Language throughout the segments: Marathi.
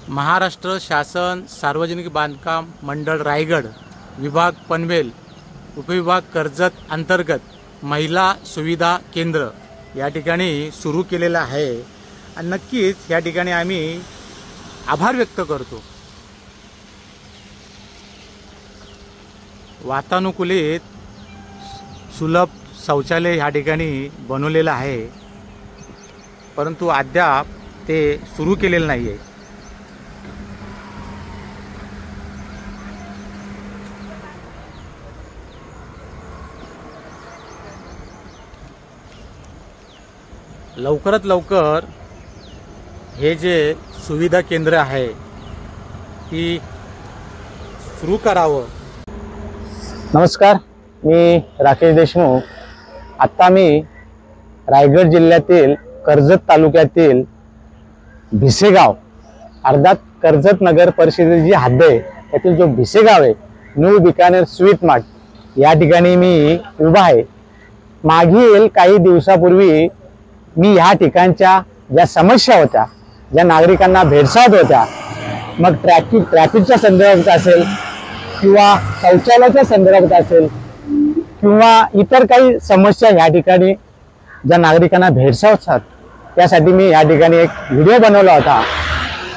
महाराष्ट्र शासन सार्वजनिक बांधकाम मंडळ रायगड विभाग पनवेल उपविभाग कर्जत अंतर्गत महिला सुविधा केंद्र या ठिकाणी सुरू केलेलं आहे आणि नक्कीच या ठिकाणी आम्ही आभार व्यक्त करतो। वातानुकूलित सुलभ शौचालय या ठिकाणी बनवलेलं आहे, परंतु अद्याप ते सुरू केलेलं नाही आहे। लवकरात लवकर हे जे सुविधा केंद्र आहे ती सुरू करावं। नमस्कार, मी राकेश देशमुख। आता मी रायगड जिल्ह्यातील कर्जत तालुक्यातील भिसेगाव अर्थात कर्जत नगर परिषदेची जी हद्द आहे त्यातील जो भिसेगाव आहे, न्यू बिकानेर स्वीट मार्ट या ठिकाणी मी उभा आहे। मागील काही दिवसापूर्वी मी ह्या ठिकाणच्या ज्या समस्या होत्या, ज्या नागरिकांना भेडसावत होत्या, मग ट्रॅफिकच्या संदर्भात असेल किंवा शौचालयाच्या संदर्भात असेल किंवा इतर काही समस्या ह्या ठिकाणी ज्या नागरिकांना भेडसावतात, त्यासाठी मी या ठिकाणी एक व्हिडिओ बनवला होता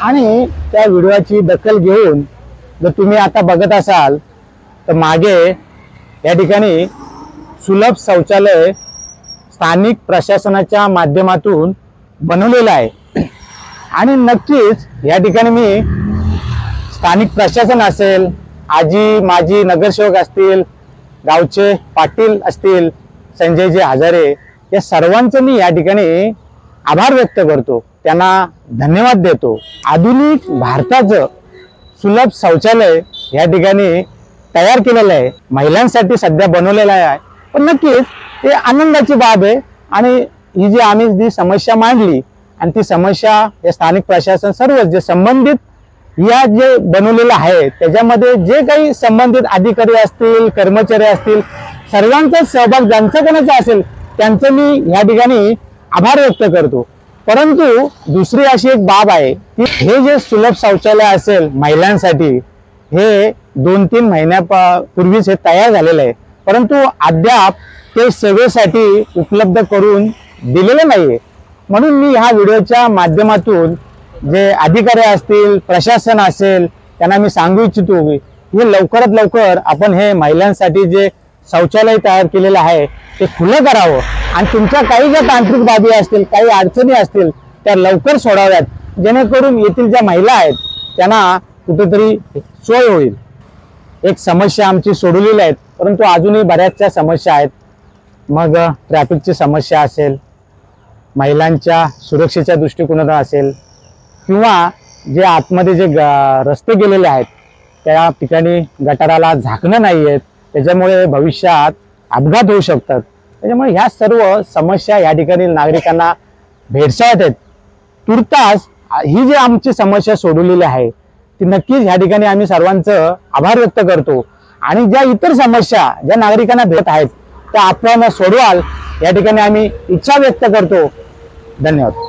आणि त्या व्हिडिओची दखल घेऊन जर तुम्ही आता बघत असाल तर मागे या ठिकाणी सुलभ शौचालय स्थानिक प्रशासनाच्या माध्यमातून बनवलेलं आहे आणि नक्कीच या ठिकाणी मी स्थानिक प्रशासन असेल, आजी माजी नगरसेवक असतील, गावचे पाटील असतील, संजयजी हजारे, या सर्वांचं मी या ठिकाणी आभार व्यक्त करतो, त्यांना धन्यवाद देतो। आधुनिक भारताचं सुलभ शौचालय या ठिकाणी तयार केलेलं आहे, महिलांसाठी सध्या बनवलेलं आहे। पण नक्कीच ते आनंदाची बाब आहे आणि ही जी आम्ही जी समस्या मांडली आणि ती समस्या या स्थानिक प्रशासन सर्व जे संबंधित या जे बनवलेलं आहे त्याच्यामध्ये जे काही संबंधित अधिकारी असतील, कर्मचारी असतील, सर्वांचा सहभाग ज्यांचा कोणाचा असेल त्यांचं मी या ठिकाणी आभार व्यक्त करतो। परंतु दुसरी अशी एक बाब आहे की हे जे सुलभ शौचालय असेल महिलांसाठी, हे 2-3 महिन्यापूर्वीच हे तयार झालेलं आहे, परंतु अद्याप ते सेवेसाठी उपलब्ध करून दिलेलं नाहीये। म्हणून मी ह्या व्हिडिओच्या माध्यमातून जे अधिकारी असतील, प्रशासन असेल, त्यांना मी सांगू इच्छितो की हे लवकरात लवकर आपण हे महिलांसाठी जे शौचालय तयार केलेलं आहे ते खुलं करावं आणि तुमच्या काही ज्या तांत्रिक बाबी असतील, काही अडचणी असतील त्या लवकर सोडाव्यात, जेणेकरून येथील ज्या महिला आहेत त्यांना कुठेतरी सोय होईल। एक समस्या आमची सोडवलेली आहेत, परंतु अजूनही बऱ्याचशा समस्या आहेत। मग ट्रॅफिकची समस्या असेल, महिलांच्या सुरक्षेच्या दृष्टिकोनातून असेल किंवा जे आतमध्ये जे रस्ते गेलेले आहेत त्या ठिकाणी गटाराला झाकणं नाही आहेत, त्याच्यामुळे भविष्यात अपघात होऊ शकतात। त्याच्यामुळे ह्या सर्व समस्या या ठिकाणी नागरिकांना भेडसावत आहेत। तुर्तास ही जी आमची समस्या सोडवलेली आहे ती नक्कीच ह्या ठिकाणी आम्ही सर्वांचं आभार व्यक्त करतो आणि ज्या इतर समस्या ज्या नागरिकांना भेटत आहेत त्या आपण सोडवाल या ठिकाणी आम्ही इच्छा व्यक्त करतो। धन्यवाद।